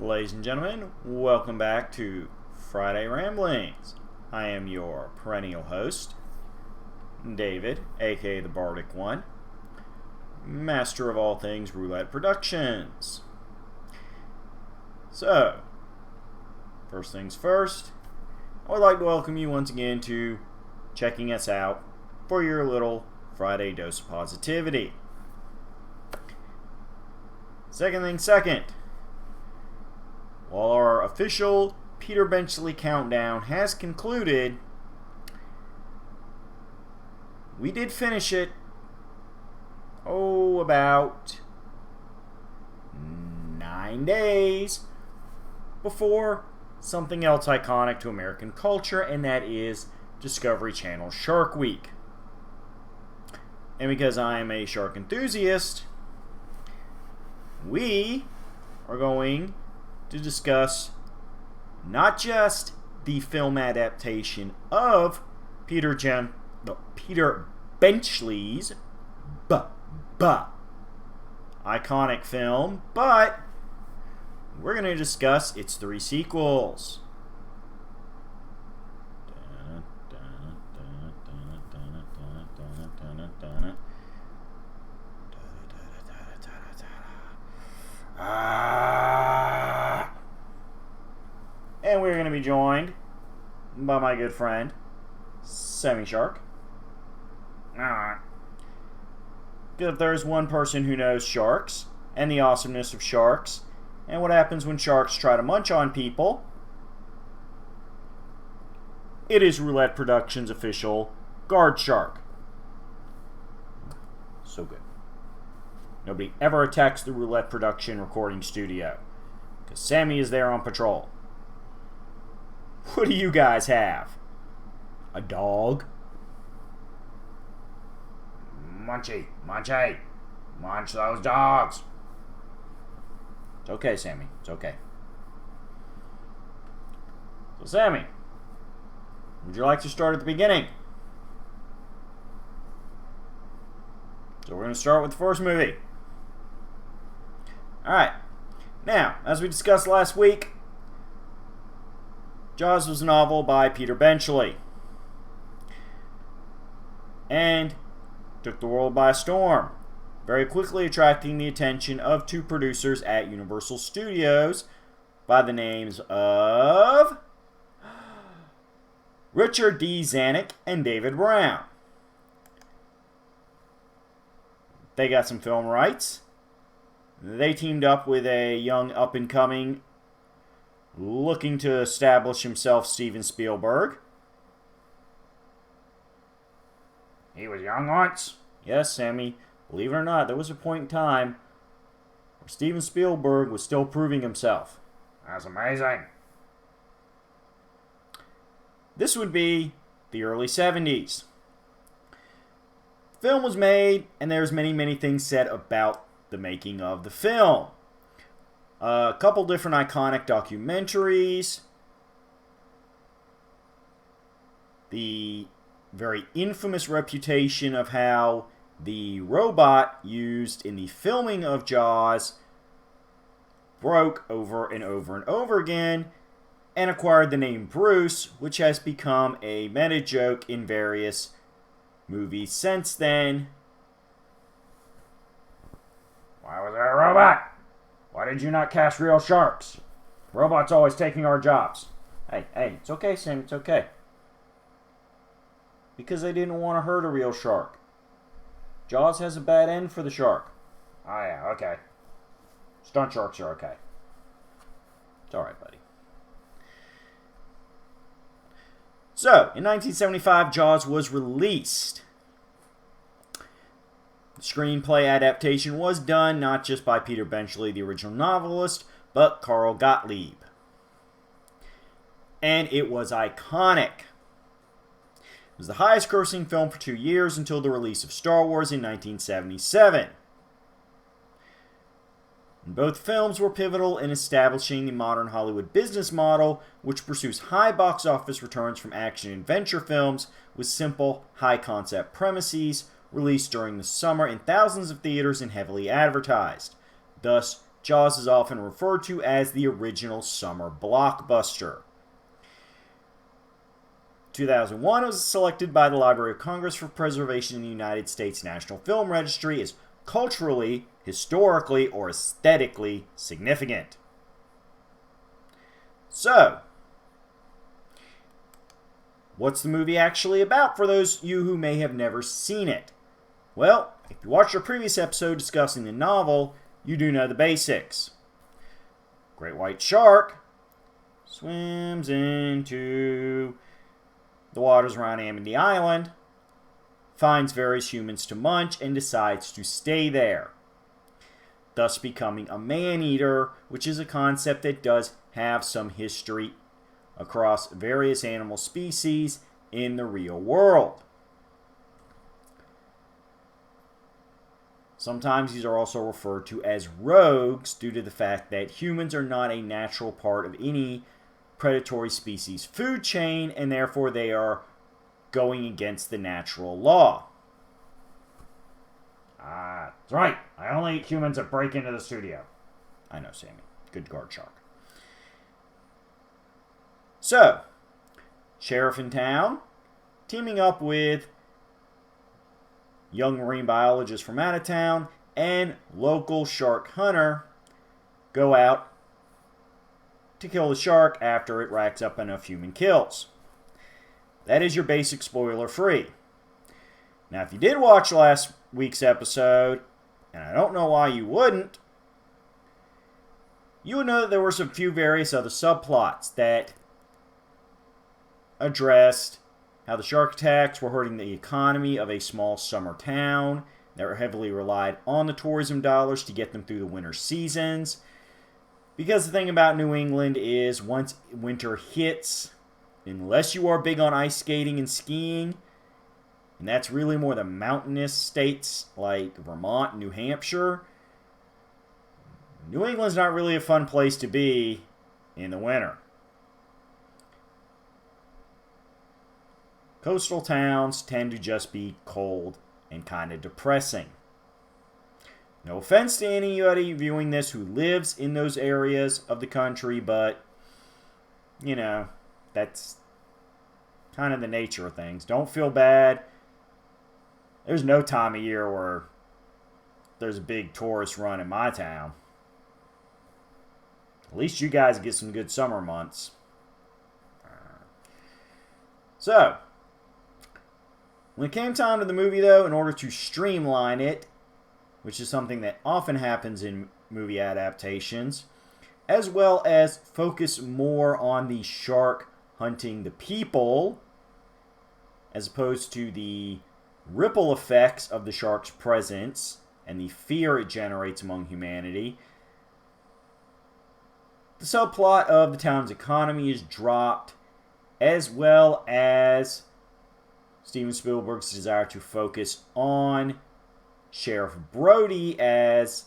Ladies and gentlemen, welcome back to Friday Ramblings. I am your perennial host, David, aka the Bardic One, master of all things Roulette Productions. So, first things first, I would like to welcome you once again to checking us out for your little Friday dose of positivity. Second thing second, while our official Peter Benchley countdown has concluded, we did finish it, about 9 days before something else iconic to American culture, and that is Discovery Channel Shark Week. And because I am a shark enthusiast, we are going to discuss not just the film adaptation of Peter Benchley's iconic film, but we're going to discuss its 3 sequels. And we're going to be joined by my good friend, Semi Shark. Because if there's one person who knows sharks and the awesomeness of sharks and what happens when sharks try to munch on people, it is Roulette Productions' official guard shark. So good. Nobody ever attacks the Roulette Production recording studio because Sammy is there on patrol. What do you guys have? A dog? Munch those dogs. It's okay, Sammy. It's okay. So, Sammy, would you like to start at the beginning? So we're going to start with the first movie. Alright. Now, as we discussed last week, Jaws was a novel by Peter Benchley and took the world by storm, very quickly attracting the attention of 2 producers at Universal Studios by the names of Richard D. Zanuck and David Brown. They got some film rights. They teamed up with a young up-and-coming, looking to establish himself, Steven Spielberg. He was young once. Yes, Sammy. Believe it or not, there was a point in time where Steven Spielberg was still proving himself. That's amazing. This would be the early 70s. The film was made, and there's many things said about the making of the film. A couple different iconic documentaries. The very infamous reputation of how the robot used in the filming of Jaws broke over and over again and acquired the name Bruce, which has become a meta joke in various movies since then. Why was there a robot? Why did you not cast real sharks? Robots always taking our jobs. Hey, it's okay, Sam, it's okay. Because they didn't want to hurt a real shark. Jaws has a bad end for the shark. Oh yeah, okay. Stunt sharks are okay. It's alright, buddy. So, in 1975, Jaws was released. The screenplay adaptation was done not just by Peter Benchley, the original novelist, but Carl Gottlieb. And it was iconic. It was the highest grossing film for 2 years until the release of Star Wars in 1977. And both films were pivotal in establishing the modern Hollywood business model, which pursues high box office returns from action adventure films with simple, high-concept premises, released during the summer in thousands of theaters and heavily advertised, thus Jaws is often referred to as the original summer blockbuster. 2001, it was selected by the Library of Congress for preservation in the United States National Film Registry as culturally, historically, or aesthetically significant. So, what's the movie actually about for those of you who may have never seen it? Well, if you watched our previous episode discussing the novel, you do know the basics. Great white shark swims into the waters around Amity Island, finds various humans to munch, and decides to stay there, thus becoming a man-eater, which is a concept that does have some history across various animal species in the real world. Sometimes these are also referred to as rogues due to the fact that humans are not a natural part of any predatory species food chain, and therefore they are going against the natural law. That's right. I only eat humans that break into the studio. I know, Sammy. Good guard, Shark. So, sheriff in town, teaming up with young marine biologist from out of town and local shark hunter, go out to kill the shark after it racks up enough human kills. That is your basic spoiler free. Now, if you did watch last week's episode, and I don't know why you wouldn't, you would know that there were some few various other subplots that addressed how the shark attacks were hurting the economy of a small summer town that were heavily relied on the tourism dollars to get them through the winter seasons. Because the thing about New England is once winter hits, unless you are big on ice skating and skiing, and that's really more the mountainous states like Vermont and New Hampshire, New England's not really a fun place to be in the winter. Coastal towns tend to just be cold and kind of depressing. No offense to anybody viewing this who lives in those areas of the country, but, you know, that's kind of the nature of things. Don't feel bad. There's no time of year where there's a big tourist run in my town. At least you guys get some good summer months. So, when it came time to the movie, though, in order to streamline it, which is something that often happens in movie adaptations, as well as focus more on the shark hunting the people, as opposed to the ripple effects of the shark's presence and the fear it generates among humanity, the subplot of the town's economy is dropped, as well as Steven Spielberg's desire to focus on Sheriff Brody as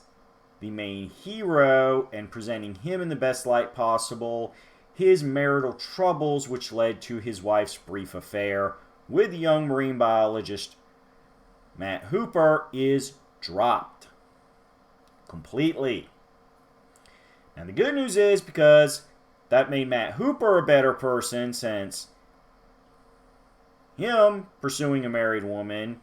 the main hero and presenting him in the best light possible, his marital troubles which led to his wife's brief affair with young marine biologist Matt Hooper is dropped completely. And the good news is, because that made Matt Hooper a better person, since him pursuing a married woman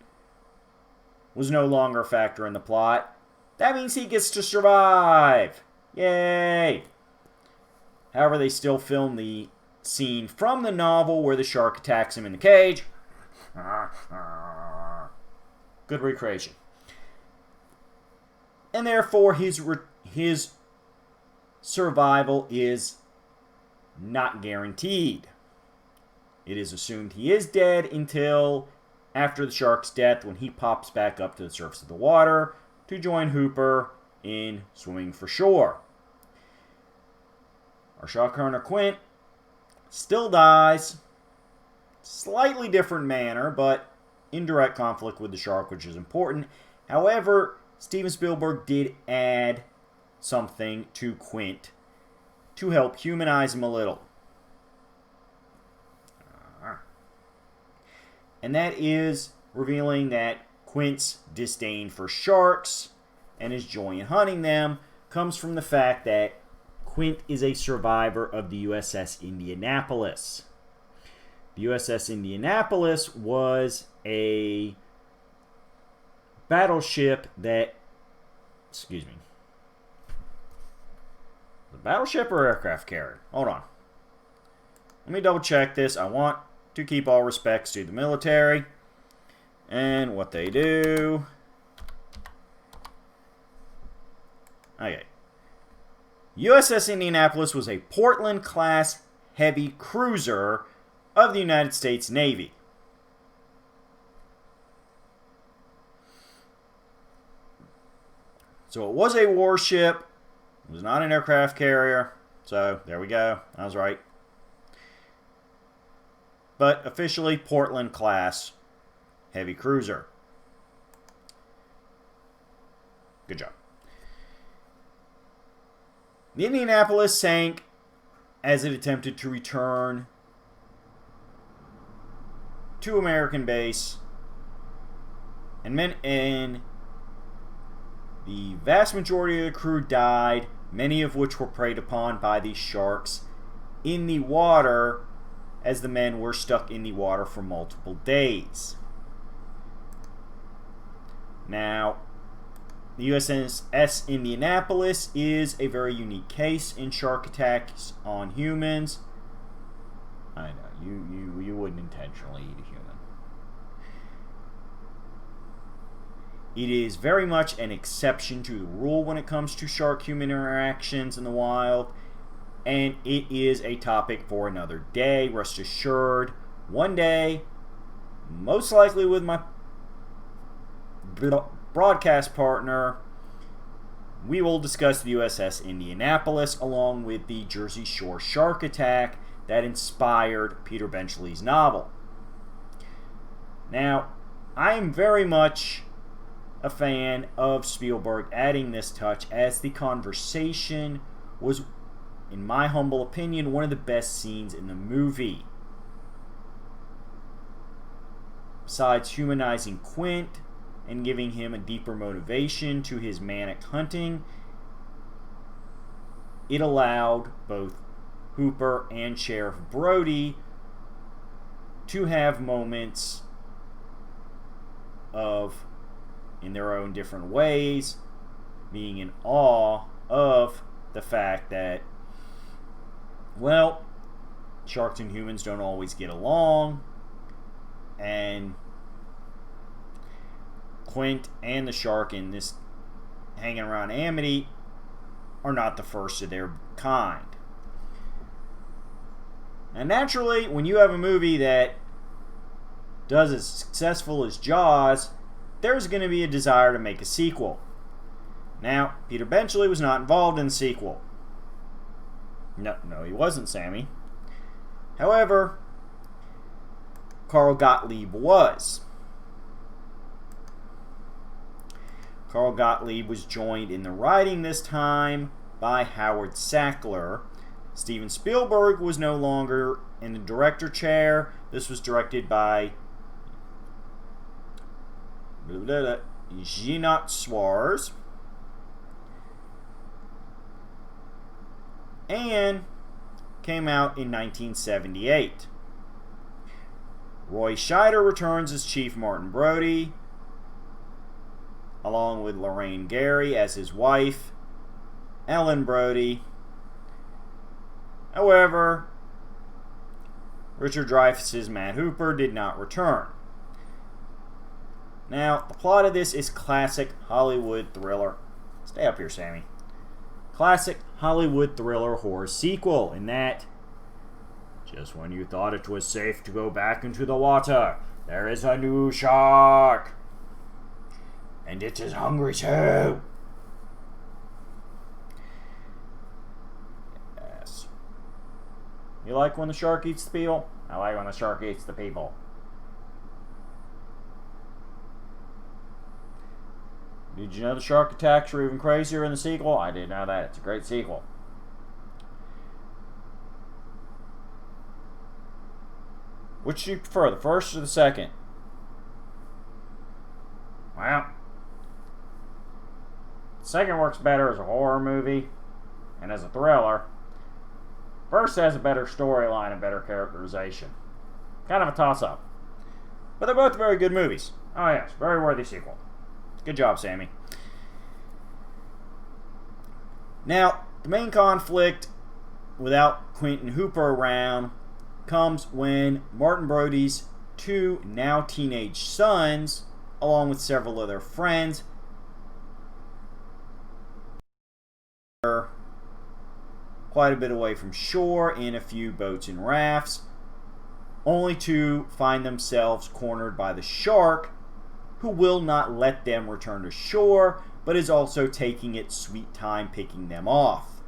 was no longer a factor in the plot. That means he gets to survive. Yay! However, they still film the scene from the novel where the shark attacks him in the cage. Good recreation. And therefore, his survival is not guaranteed. It is assumed he is dead until after the shark's death, when he pops back up to the surface of the water to join Hooper in swimming for shore. Our shark hunter Quint still dies, slightly different manner, but in direct conflict with the shark, which is important. However, Steven Spielberg did add something to Quint to help humanize him a little. And that is revealing that Quint's disdain for sharks and his joy in hunting them comes from the fact that Quint is a survivor of the USS Indianapolis. The USS Indianapolis was a battleship that... Excuse me. The battleship or aircraft carrier? Hold on. Let me double check this. I want to keep all respects to the military and what they do. Okay. USS Indianapolis was a Portland-class heavy cruiser of the United States Navy. So it was a warship. It was not an aircraft carrier. So there we go. I was right. But officially Portland-class heavy cruiser. Good job. The Indianapolis sank as it attempted to return to American base, and the vast majority of the crew died, many of which were preyed upon by these sharks in the water, as the men were stuck in the water for multiple days. Now, the USS Indianapolis is a very unique case in shark attacks on humans. I know, you wouldn't intentionally eat a human. It is very much an exception to the rule when it comes to shark-human interactions in the wild, and it is a topic for another day. Rest assured, one day, most likely with my broadcast partner, we will discuss the USS Indianapolis along with the Jersey Shore shark attack that inspired Peter Benchley's novel. Now, I am very much a fan of Spielberg adding this touch, as the conversation was, in my humble opinion, one of the best scenes in the movie. Besides humanizing Quint and giving him a deeper motivation to his manic hunting, it allowed both Hooper and Sheriff Brody to have moments of, in their own different ways, being in awe of the fact that, well, sharks and humans don't always get along, and Quint and the shark in this hanging around Amity are not the first of their kind. And naturally, when you have a movie that does as successful as Jaws, there's going to be a desire to make a sequel. Now, Peter Benchley was not involved in the sequel. No, he wasn't, Sammy. However, Carl Gottlieb was. Carl Gottlieb was joined in the writing this time by Howard Sackler. Steven Spielberg was no longer in the director chair. This was directed by Jeanette Swartz, and came out in 1978. Roy Scheider returns as Chief Martin Brody, along with Lorraine Gary as his wife, Ellen Brody. However, Richard Dreyfuss's Matt Hooper did not return. Now, the plot of this is classic Hollywood thriller. Stay up here, Sammy. Classic Hollywood thriller horror sequel, in that just when you thought it was safe to go back into the water, there is a new shark. And it is hungry too. Yes. You like when the shark eats the people? I like when the shark eats the people. Did you know the shark attacks were even crazier in the sequel? I didn't know that. It's a great sequel. Which do you prefer, the first or the second? Well, The second works better as a horror movie and as a thriller. First has a better storyline and better characterization. Kind of a toss-up. But they're both very good movies. Oh yes, very worthy sequel. Good job, Sammy. Now, the main conflict, without Quentin Hooper around, comes when Martin Brody's two now teenage sons, along with several of their friends, are quite a bit away from shore in a few boats and rafts, only to find themselves cornered by the shark, who will not let them return to shore, but is also taking its sweet time picking them off.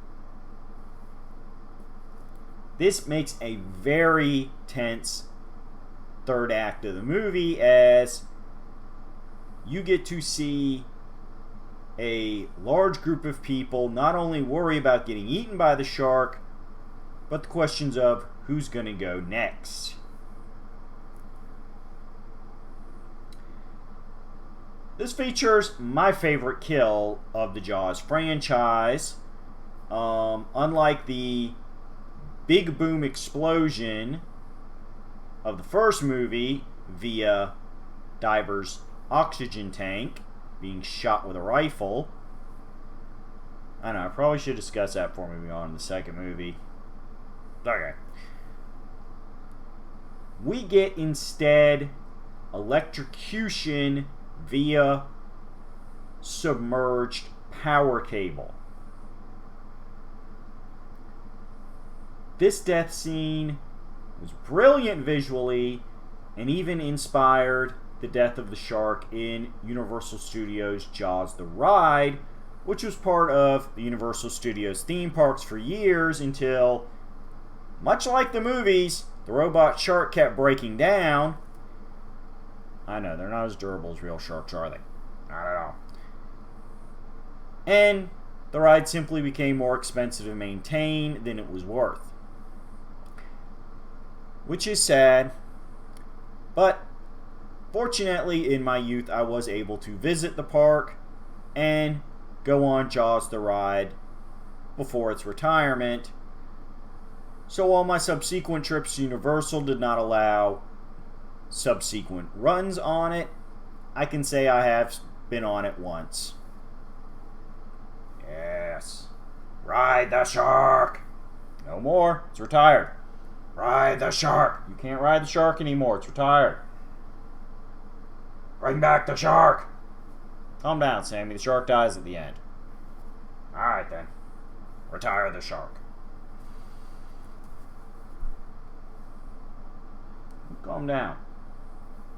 This makes a very tense third act of the movie, as you get to see a large group of people not only worry about getting eaten by the shark, but the questions of who's going to go next. This features my favorite kill of the Jaws franchise. Unlike the big boom explosion of the first movie via Diver's oxygen tank being shot with a rifle. I know, I probably should discuss that before moving on to the second movie. Okay. We get instead electrocution via submerged power cable. This death scene was brilliant visually and even inspired the death of the shark in Universal Studios' Jaws the Ride, which was part of the Universal Studios theme parks for years until, much like the movies, the robot shark kept breaking down. I know, they're not as durable as real sharks, are they? Not at all. And the ride simply became more expensive to maintain than it was worth. Which is sad, but fortunately in my youth I was able to visit the park and go on Jaws the Ride before its retirement. So all my subsequent trips to Universal did not allow subsequent runs on it. I can say I have been on it once. Yes. Ride the shark. No more. It's retired. Ride the shark. You can't ride the shark anymore. It's retired. Bring back the shark. Calm down, Sammy. The shark dies at the end. Alright then. Retire the shark. Calm down.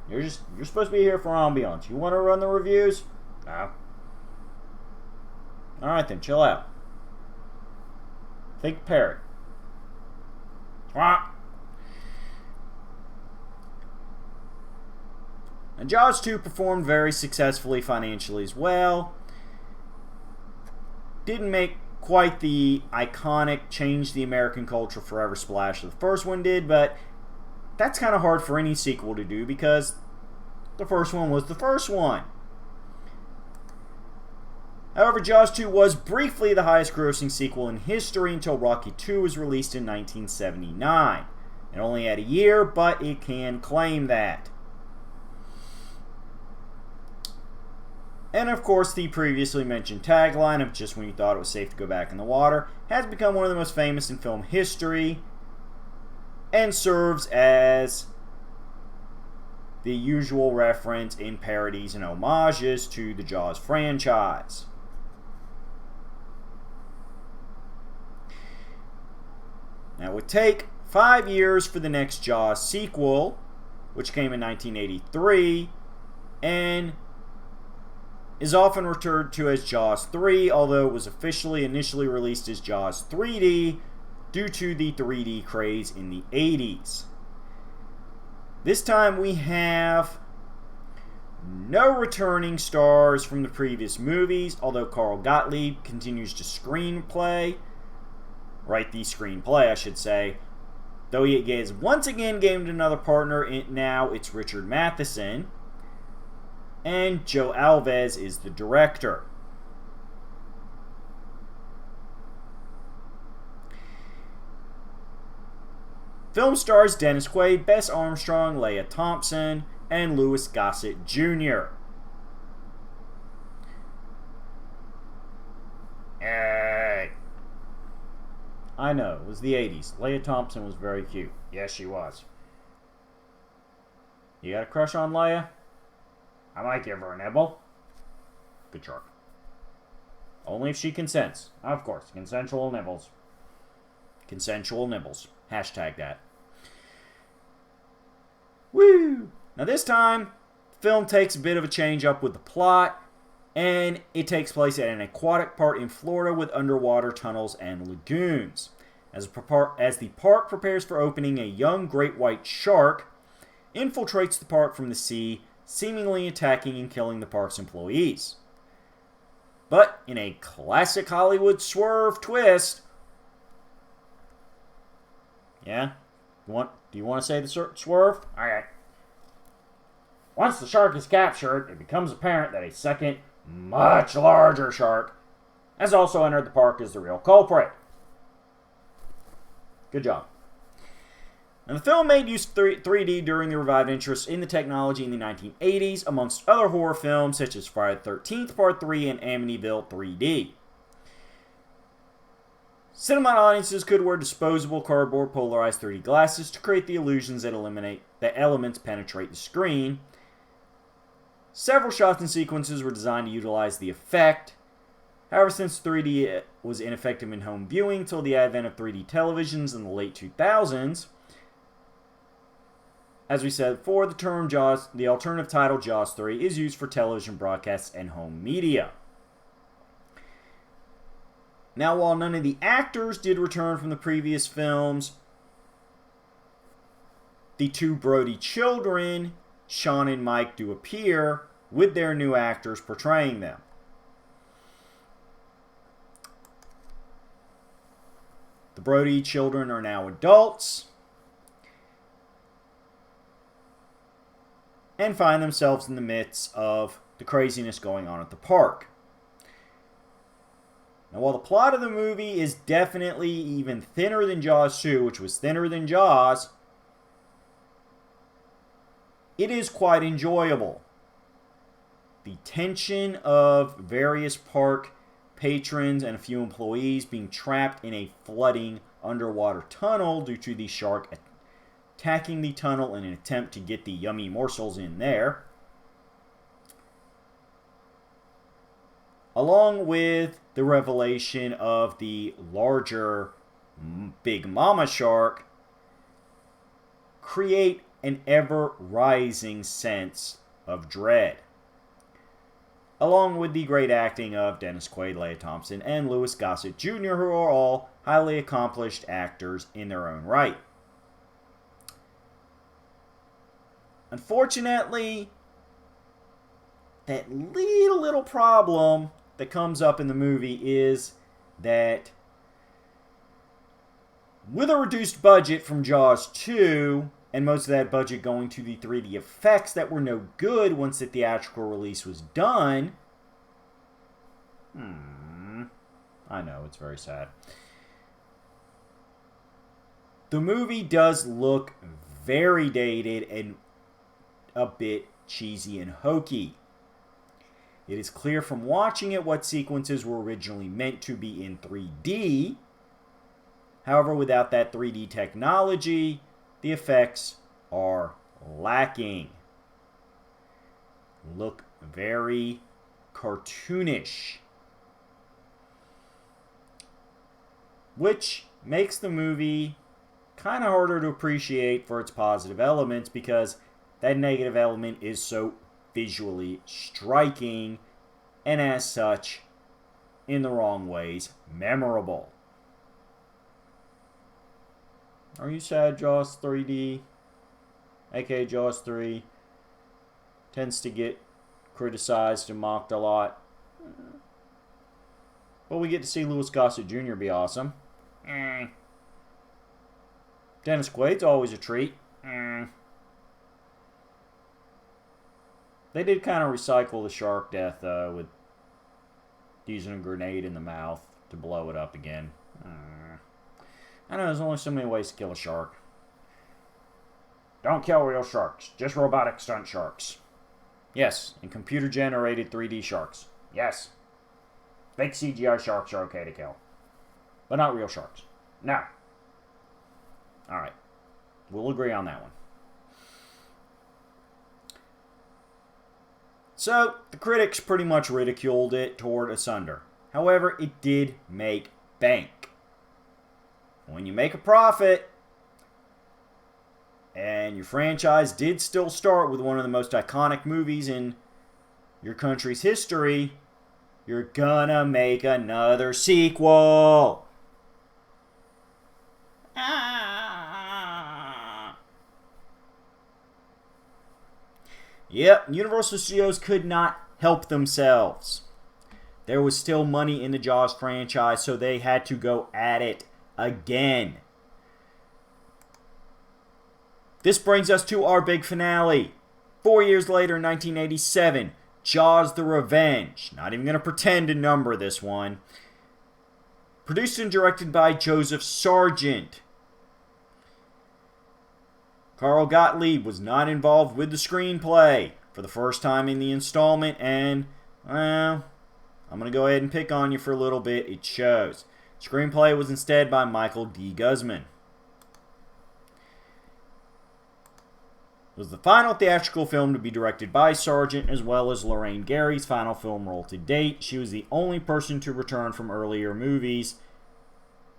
You're supposed to be here for ambiance. You want to run the reviews? No. Alright then, chill out. Think parrot. And Jaws 2 performed very successfully financially as well. Didn't make quite the iconic change the American culture forever splash that the first one did, but that's kind of hard for any sequel to do because the first one was the first one. However, Jaws 2 was briefly the highest grossing sequel in history until Rocky 2 was released in 1979. It only had a year, but it can claim that. And of course, the previously mentioned tagline of "just when you thought it was safe to go back in the water" has become one of the most famous in film history and serves as the usual reference in parodies and homages to the Jaws franchise. Now, it would take 5 years for the next Jaws sequel, which came in 1983, and is often referred to as Jaws 3, although it was officially initially released as Jaws 3D due to the 3D craze in the 80s. This time we have no returning stars from the previous movies, although Carl Gottlieb continues to write the screenplay, I should say. Though he is once again gained another partner, now it's Richard Matheson. And Joe Alves is the director. Film stars Dennis Quaid, Bess Armstrong, Leah Thompson, and Louis Gossett Jr. I know, it was the 80s. Leah Thompson was very cute. Yes, she was. You got a crush on Leia? I might give her a nibble. Good shark. Only if she consents. Of course, consensual nibbles. Consensual nibbles. Hashtag that. Woo! Now this time, the film takes a bit of a change up with the plot, and it takes place at an aquatic park in Florida with underwater tunnels and lagoons. As the park prepares for opening, a young great white shark infiltrates the park from the sea, seemingly attacking and killing the park's employees. But in a classic Hollywood swerve twist... Yeah? Do you want to say the swerve? Alright. Once the shark is captured, it becomes apparent that a second, much larger shark has also entered the park as the real culprit. Good job. And the film made use of 3D during the revived interest in the technology in the 1980s, amongst other horror films such as Friday the 13th Part 3 and Amityville 3D. Cinema audiences could wear disposable cardboard polarized 3D glasses to create the illusions that elements penetrate the screen. Several shots and sequences were designed to utilize the effect. However, since 3D was ineffective in home viewing until the advent of 3D televisions in the late 2000s, as we said before, the term Jaws, the alternative title Jaws 3, is used for television broadcasts and home media. Now, while none of the actors did return from the previous films, the two Brody children, Sean and Mike, do appear with their new actors portraying them. The Brody children are now adults and find themselves in the midst of the craziness going on at the park. Now, while the plot of the movie is definitely even thinner than Jaws 2, which was thinner than Jaws, it is quite enjoyable. The tension of various park patrons and a few employees being trapped in a flooding underwater tunnel due to the shark attacking the tunnel in an attempt to get the yummy morsels in there, along with the revelation of the larger Big Mama shark, create an ever-rising sense of dread. Along with the great acting of Dennis Quaid, Leah Thompson, and Louis Gossett Jr., who are all highly accomplished actors in their own right. Unfortunately, that little problem that comes up in the movie is that with a reduced budget from Jaws 2, and most of that budget going to the 3D effects that were no good once the theatrical release was done. I know, it's very sad. The movie does look very dated and a bit cheesy and hokey. It is clear from watching it what sequences were originally meant to be in 3D. However, without that 3D technology, the effects are lacking. Look very cartoonish. Which makes the movie kind of harder to appreciate for its positive elements, because that negative element is so visually striking and as such, in the wrong ways, memorable. Are you sad Jaws 3D, aka Jaws 3, tends to get criticized and mocked a lot? But we get to see Louis Gossett Jr. be awesome. Dennis Quaid's always a treat. They did kind of recycle the shark death, though, with using a grenade in the mouth to blow it up again. I know there's only so many ways to kill a shark. Don't kill real sharks, just robotic stunt sharks. Yes, and computer-generated 3D sharks. Yes. Fake CGI sharks are okay to kill. But not real sharks. No. Alright. We'll agree on that one. So, the critics pretty much ridiculed it, tore it asunder. However, it did make bank. When you make a profit, and your franchise did still start with one of the most iconic movies in your country's history, you're gonna make another sequel. Yep, Universal Studios could not help themselves. There was still money in the Jaws franchise, so they had to go at it again. This brings us to our big finale. 4 years later, in 1987, Jaws the Revenge. Not even going to pretend to number this one. Produced and directed by Joseph Sargent. Carl Gottlieb was not involved with the screenplay for the first time in the installment, and, well, I'm going to go ahead and pick on you for a little bit. It shows. Screenplay was instead by Michael D. Guzman. It was the final theatrical film to be directed by Sargent, as well as Lorraine Gary's final film role to date. She was the only person to return from earlier movies,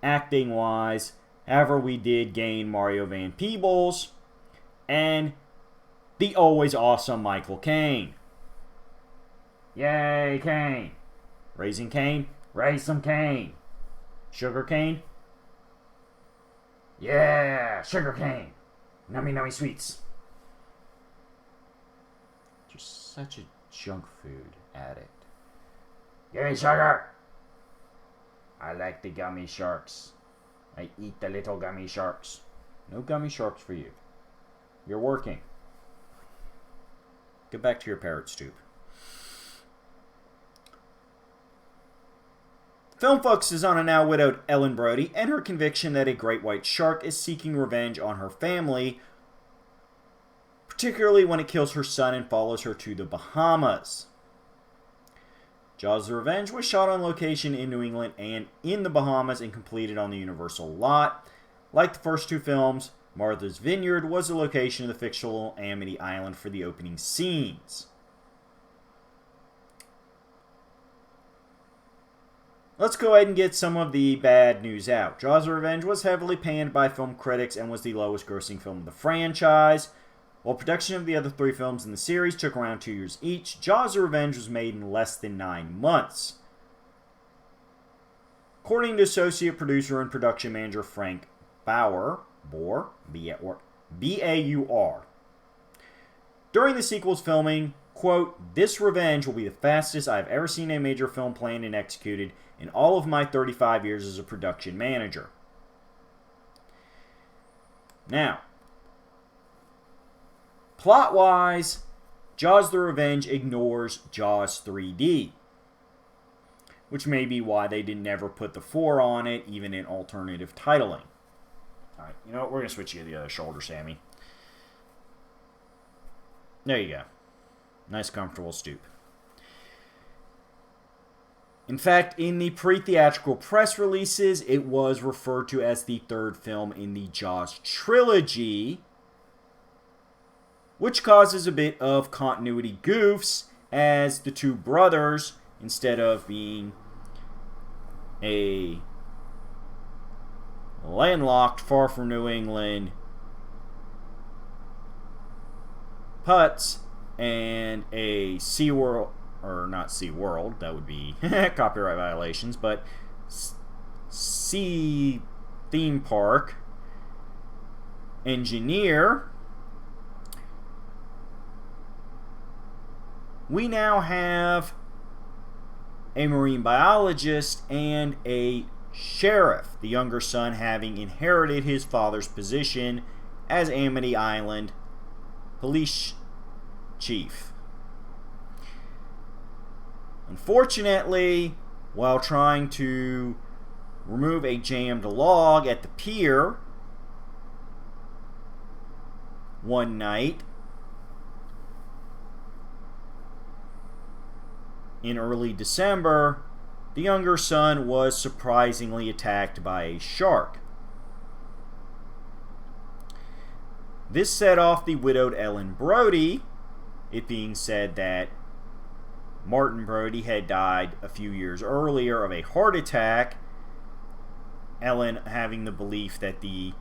acting-wise. However, we did gain Mario Van Peebles and the always awesome Michael Caine. Yay, Caine. Raising Caine? Raise some cane. Sugar cane? Yeah, sugar cane. Nummy nummy sweets. Just such a junk food addict. Yay, sugar. I like the gummy sharks. I eat the little gummy sharks. No gummy sharks for you. You're working. Get back to your parrot's tube. The film focuses on a now widowed Ellen Brody and her conviction that a great white shark is seeking revenge on her family, particularly when it kills her son and follows her to the Bahamas. Jaws the Revenge was shot on location in New England and in the Bahamas and completed on the Universal lot. Like the first two films, Martha's Vineyard was the location of the fictional Amity Island for the opening scenes. Let's go ahead and get some of the bad news out. Jaws the Revenge was heavily panned by film critics and was the lowest grossing film of the franchise. While production of the other three films in the series took around 2 years each, Jaws the Revenge was made in less than 9 months. According to associate producer and production manager Frank Baur, B-A-U-R. During the sequel's filming, quote, "This Revenge will be the fastest I've ever seen a major film planned and executed in all of my 35 years as a production manager." Now, plot-wise, Jaws the Revenge ignores Jaws 3D, which may be why they did never put the 4 on it, even in alternative titling. Alright, you know what? We're going to switch you to the other shoulder, Sammy. There you go. Nice, comfortable stoop. In fact, in the pre-theatrical press releases, it was referred to as the third film in the Jaws trilogy, which causes a bit of continuity goofs, as the two brothers, instead of being a landlocked, far from New England putz and a SeaWorld, or not SeaWorld, that would be copyright violations, but sea theme park engineer, we now have a marine biologist and a sheriff, the younger son having inherited his father's position as Amity Island police chief. Unfortunately, while trying to remove a jammed log at the pier, one night in early December, the younger son was surprisingly attacked by a shark. This set off the widowed Ellen Brody, it being said that Martin Brody had died a few years earlier of a heart attack, Ellen having the belief that the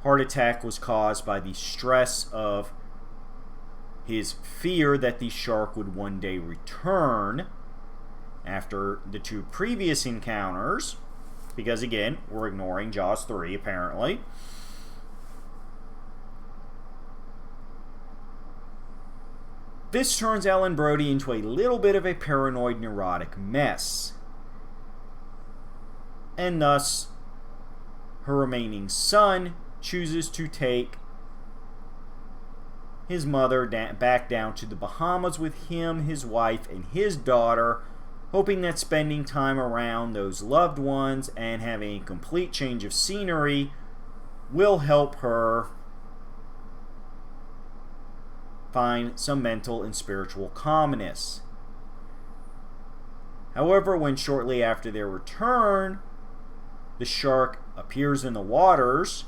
heart attack was caused by the stress of his fear that the shark would one day return after the two previous encounters, because again, we're ignoring Jaws 3 apparently. This turns Ellen Brody into a little bit of a paranoid, neurotic mess. And thus, her remaining son chooses to take his mother back down to the Bahamas with him, his wife, and his daughter, hoping that spending time around those loved ones and having a complete change of scenery will help her find some mental and spiritual calmness. However, when shortly after their return, the shark appears in the waters,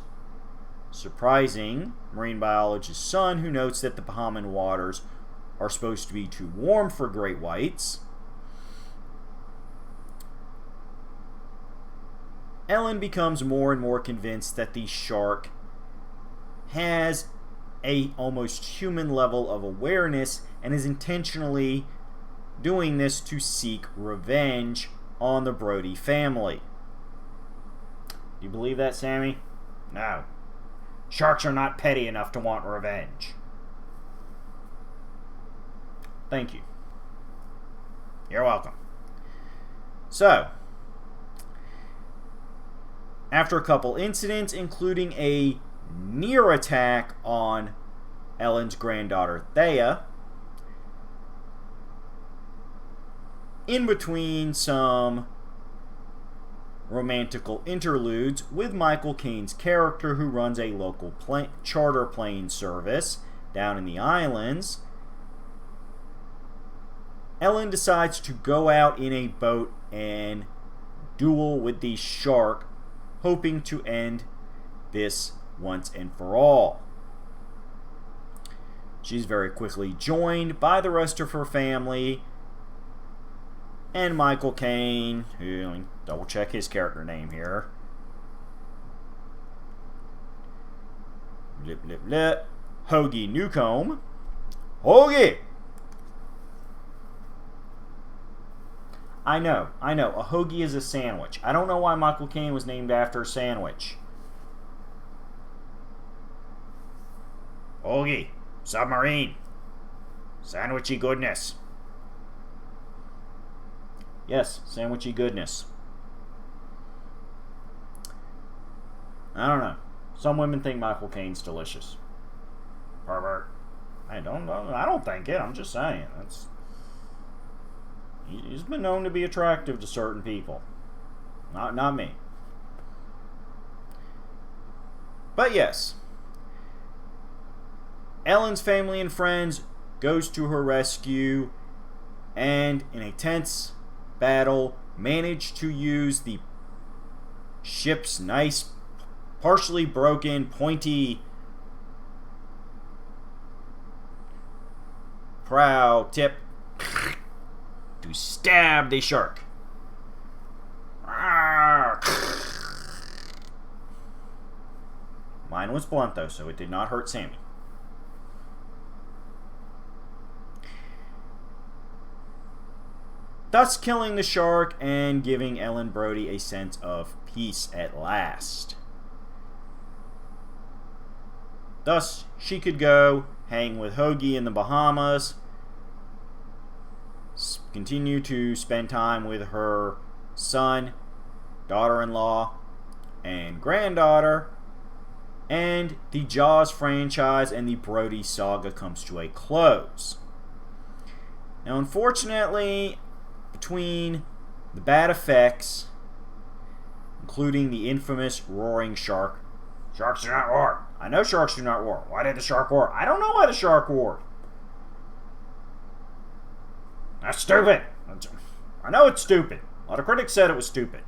surprising marine biologist's son, who notes that the Bahamian waters are supposed to be too warm for great whites, Ellen becomes more and more convinced that the shark has a almost human level of awareness and is intentionally doing this to seek revenge on the Brody family. Do you believe that, Sammy? No. Sharks are not petty enough to want revenge. Thank you. You're welcome. So, after a couple incidents, including a near attack on Ellen's granddaughter Thea, in between some romantical interludes with Michael Caine's character, who runs a local charter plane service down in the islands, Ellen decides to go out in a boat and duel with the shark, hoping to end this once and for all. She's very quickly joined by the rest of her family and Michael Caine, who, double check his character name here. Blip, blip, blip. Hoagie Newcomb. Hoagie! I know. A hoagie is a sandwich. I don't know why Michael Caine was named after a sandwich. Hoagie. Submarine. Sandwichy goodness. Yes, sandwichy goodness. I don't know. Some women think Michael Caine's delicious. Pervert. I don't think it. I'm just saying. He's been known to be attractive to certain people. Not me. But yes. Ellen's family and friends goes to her rescue, and in a tense battle manage to use the ship's nice, partially broken, pointy prow tip to stab the shark. Mine was blunt though, so it did not hurt Sammy. Thus killing the shark and giving Ellen Brody a sense of peace at last. Thus, she could go hang with Hoagie in the Bahamas, continue to spend time with her son, daughter-in-law, and granddaughter, and the Jaws franchise and the Brody saga comes to a close. Now, unfortunately, between the bad effects, including the infamous roaring shark, sharks do not roar, I know sharks do not roar. Why did the shark roar? I don't know why the shark roared. That's stupid. I know it's stupid. A lot of critics said it was stupid.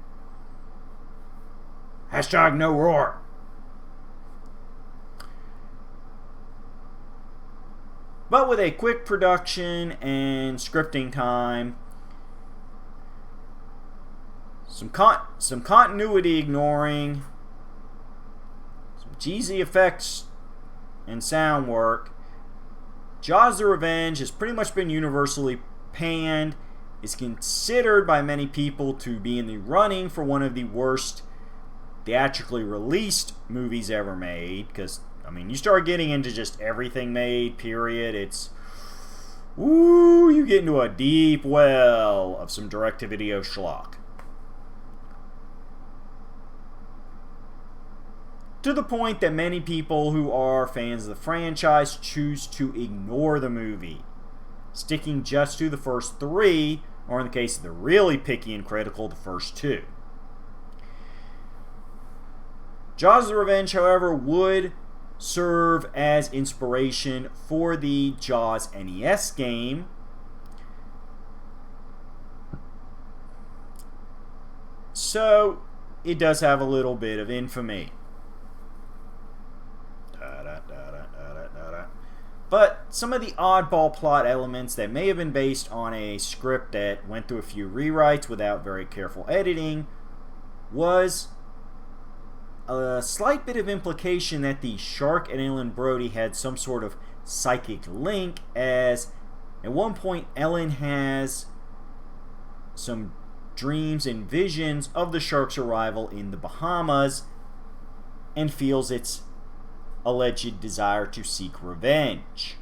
Hashtag no roar. But with a quick production and scripting time, some continuity ignoring, some cheesy effects and sound work, Jaws the Revenge has pretty much been universally panned, is considered by many people to be in the running for one of the worst theatrically released movies ever made, because, I mean, you start getting into just everything made, period, it's, ooh, you get into a deep well of some direct-to-video schlock. To the point that many people who are fans of the franchise choose to ignore the movie, sticking just to the first three, or in the case of the really picky and critical, the first two. Jaws the Revenge, however, would serve as inspiration for the Jaws NES game, so it does have a little bit of infamy. But some of the oddball plot elements that may have been based on a script that went through a few rewrites without very careful editing was a slight bit of implication that the shark and Ellen Brody had some sort of psychic link, as at one point Ellen has some dreams and visions of the shark's arrival in the Bahamas and feels its alleged desire to seek revenge.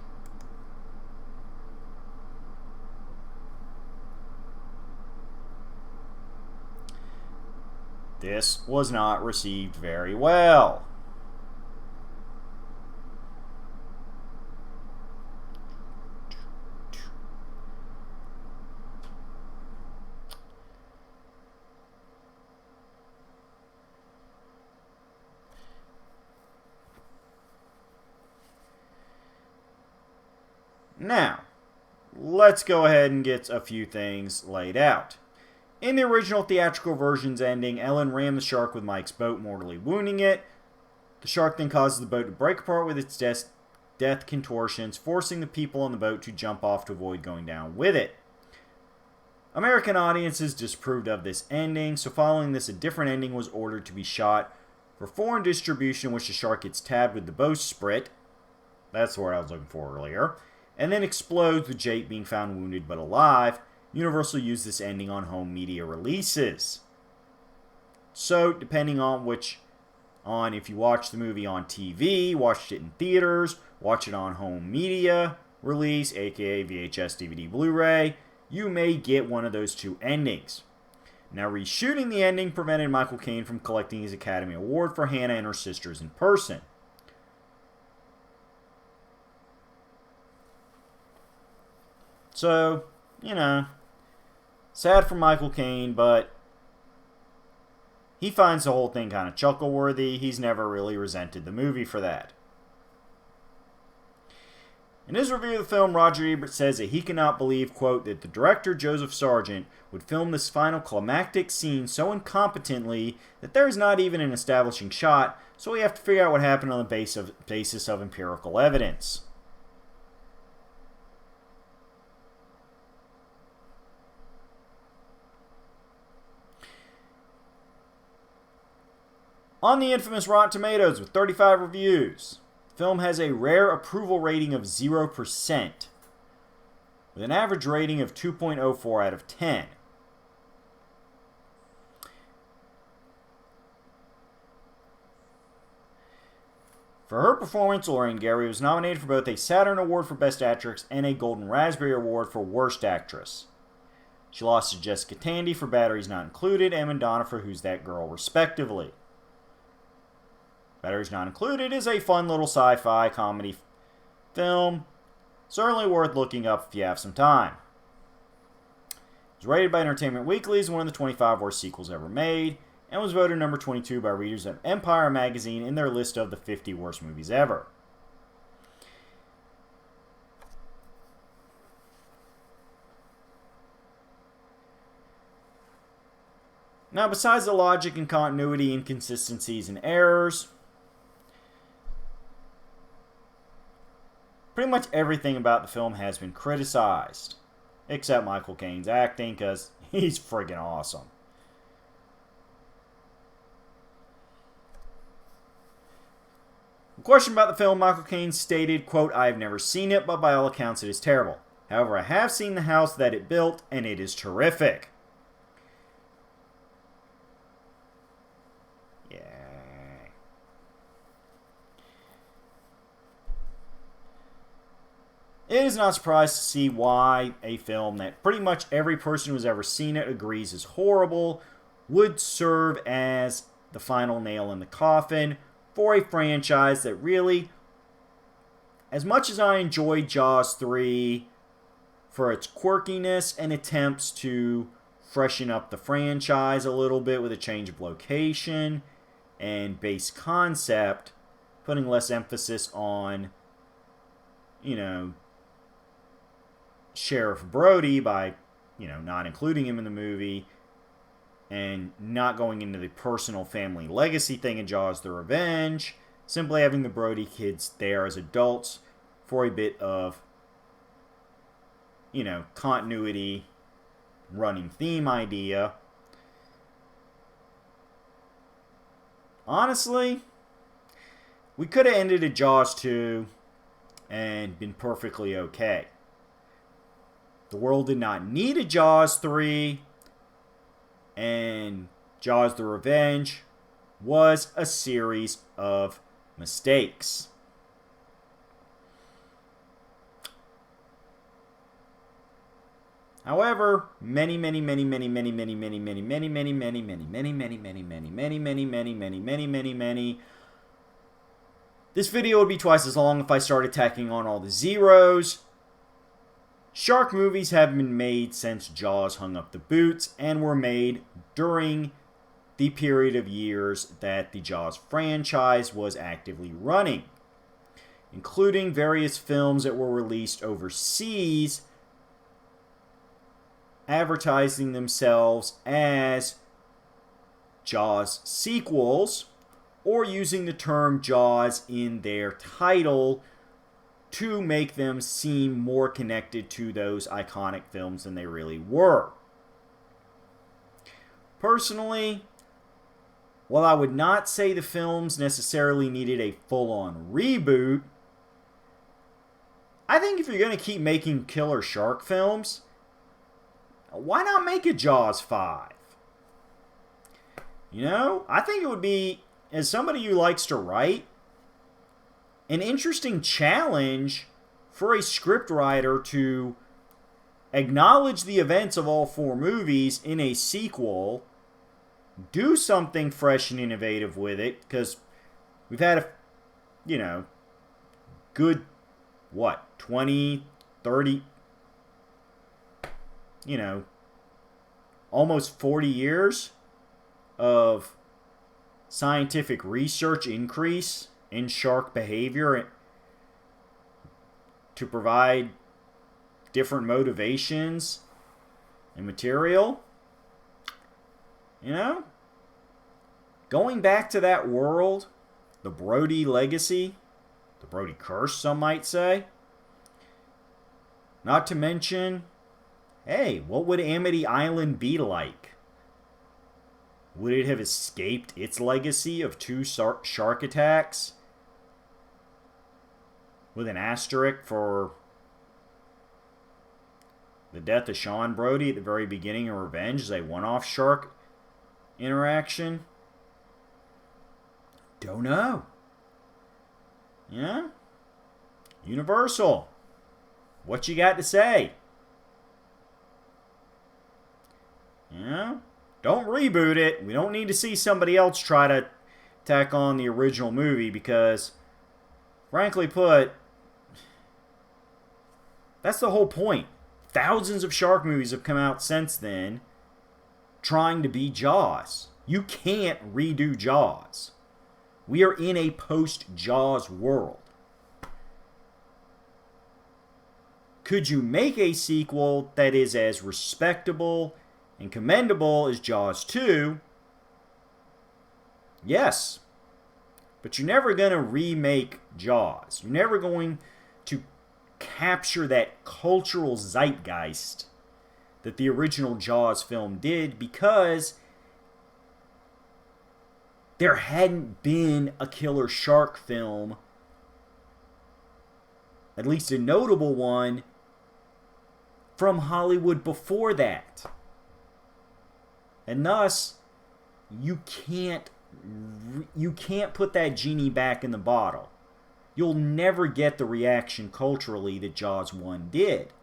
This was not received very well. Now, let's go ahead and get a few things laid out. In the original theatrical version's ending, Ellen rammed the shark with Mike's boat, mortally wounding it. The shark then causes the boat to break apart with its death contortions, forcing the people on the boat to jump off to avoid going down with it. American audiences disapproved of this ending, so following this, a different ending was ordered to be shot for foreign distribution, in which the shark gets tabbed with the bowsprit. That's the word I was looking for earlier. And then explodes, with Jake being found wounded but alive. Universal used this ending on home media releases. So, depending on if you watch the movie on TV, watched it in theaters, watch it on home media release, aka VHS, DVD, Blu-ray, you may get one of those two endings. Now, reshooting the ending prevented Michael Caine from collecting his Academy Award for Hannah and her sisters in person. So, sad for Michael Caine, but he finds the whole thing kind of chuckle-worthy. He's never really resented the movie for that. In his review of the film, Roger Ebert says that he cannot believe, quote, that the director, Joseph Sargent, would film this final climactic scene so incompetently that there is not even an establishing shot, so we have to figure out what happened on the basis of empirical evidence. On the infamous Rotten Tomatoes, with 35 reviews, the film has a rare approval rating of 0%, with an average rating of 2.04 out of 10. For her performance, Lorraine Gary was nominated for both a Saturn Award for Best Actress and a Golden Raspberry Award for Worst Actress. She lost to Jessica Tandy for Batteries Not Included and Madonna for Who's That Girl, respectively. Batteries Not Included is a fun little sci-fi comedy film. Certainly worth looking up if you have some time. It was rated by Entertainment Weekly as one of the 25 worst sequels ever made, and was voted number 22 by readers of Empire magazine in their list of the 50 worst movies ever. Now, besides the logic and continuity inconsistencies and errors, pretty much everything about the film has been criticized, except Michael Caine's acting, because he's friggin' awesome. A question about the film, Michael Caine stated, quote, "I have never seen it, but by all accounts it is terrible. However, I have seen the house that it built, and it is terrific." It is not surprised to see why a film that pretty much every person who's ever seen it agrees is horrible would serve as the final nail in the coffin for a franchise that really, as much as I enjoyed Jaws 3 for its quirkiness and attempts to freshen up the franchise a little bit with a change of location and base concept, putting less emphasis on, Sheriff Brody by, not including him in the movie and not going into the personal family legacy thing in Jaws the Revenge, simply having the Brody kids there as adults for a bit of, continuity, running theme idea. Honestly, we could have ended at Jaws 2 and been perfectly okay. The world did not need a Jaws 3, and Jaws the Revenge was a series of mistakes. However, many, this video would be twice as long if I started tacking on all the zeros. Shark movies have been made since Jaws hung up the boots and were made during the period of years that the Jaws franchise was actively running, including various films that were released overseas, advertising themselves as Jaws sequels or using the term Jaws in their title to make them seem more connected to those iconic films than they really were. Personally, while I would not say the films necessarily needed a full-on reboot, I think if you're going to keep making killer shark films, why not make a Jaws 5? I think it would be, as somebody who likes to write, an interesting challenge for a scriptwriter to acknowledge the events of all four movies in a sequel, do something fresh and innovative with it, because we've had a, good, 20, 30, almost 40 years of scientific research increase in shark behavior to provide different motivations and material. Going back to that world, the Brody legacy, the Brody curse, some might say. Not to mention, hey, what would Amity Island be like? Would it have escaped its legacy of 2 shark attacks? With an asterisk for the death of Sean Brody at the very beginning of Revenge as a one-off shark interaction? Don't know. Yeah? Universal. What you got to say? Yeah? Don't reboot it. We don't need to see somebody else try to tack on the original movie because, frankly put, that's the whole point. Thousands of shark movies have come out since then trying to be Jaws. You can't redo Jaws. We are in a post-Jaws world. Could you make a sequel that is as respectable and commendable as Jaws 2? Yes. But you're never going to remake Jaws. You're never going to capture that cultural zeitgeist that the original Jaws film did, because there hadn't been a killer shark film, at least a notable one, from Hollywood before that. And thus, you can't put that genie back in the bottle. You'll never get the reaction culturally that Jaws 1 did.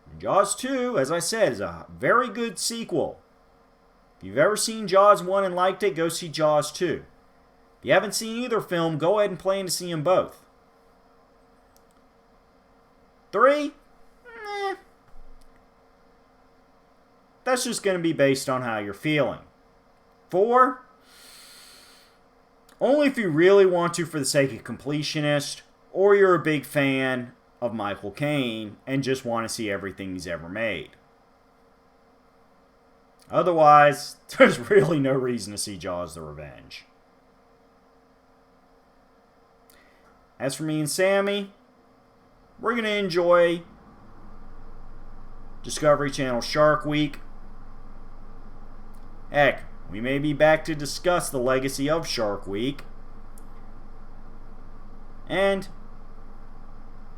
And Jaws 2, as I said, is a very good sequel. If you've ever seen Jaws 1 and liked it, go see Jaws 2. If you haven't seen either film, go ahead and plan to see them both. 3? That's just going to be based on how you're feeling. 4? Only if you really want to for the sake of completionist, or you're a big fan of Michael Caine and just want to see everything he's ever made. Otherwise, there's really no reason to see Jaws: The Revenge. As for me and Sammy, we're going to enjoy Discovery Channel Shark Week. Heck, we may be back to discuss the legacy of Shark Week. And,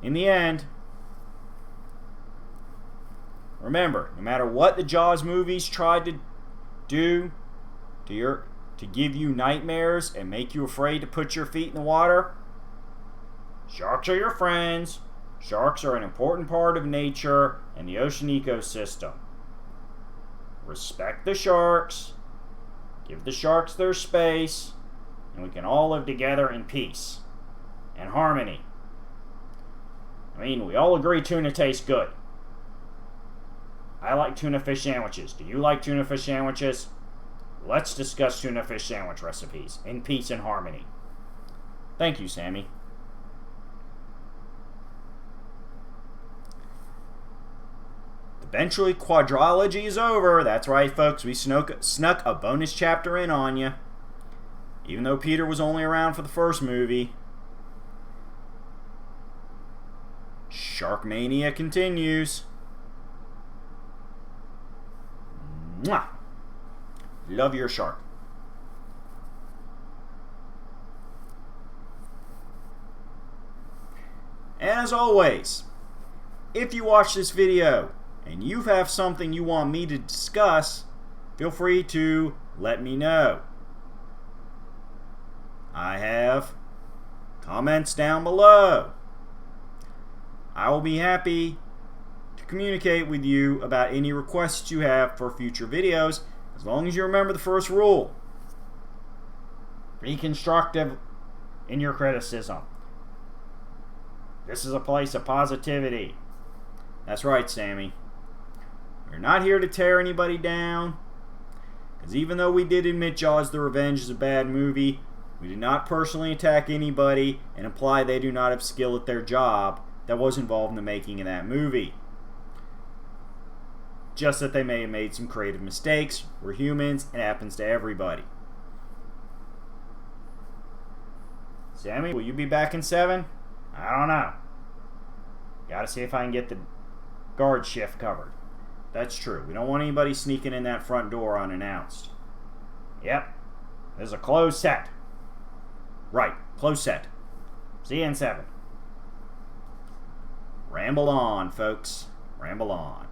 in the end, remember, no matter what the Jaws movies tried to do to give you nightmares and make you afraid to put your feet in the water, sharks are your friends. Sharks are an important part of nature and the ocean ecosystem. Respect the sharks, give the sharks their space, and we can all live together in peace and harmony. I mean, we all agree tuna tastes good. I like tuna fish sandwiches. Do you like tuna fish sandwiches? Let's discuss tuna fish sandwich recipes in peace and harmony. Thank you, Sammy. Eventually, quadrilogy is over. That's right, folks. We snuck a bonus chapter in on you. Even though Peter was only around for the first movie. Sharkmania continues. Mwah! Love your shark. And as always, if you watch this video and you have something you want me to discuss, feel free to let me know. I have comments down below. I will be happy to communicate with you about any requests you have for future videos, as long as you remember the first rule. Be constructive in your criticism. This is a place of positivity. That's right, Sammy. We're not here to tear anybody down, because even though we did admit Jaws: The Revenge is a bad movie, we did not personally attack anybody and imply they do not have skill at their job that was involved in the making of that movie. Just that they may have made some creative mistakes. We're humans, it happens to everybody. Sammy, will you be back in 7? I don't know. Gotta see if I can get the guard shift covered. That's true. We don't want anybody sneaking in that front door unannounced. Yep. There's a closed set. Right. Closed set. See you in 7. Ramble on, folks. Ramble on.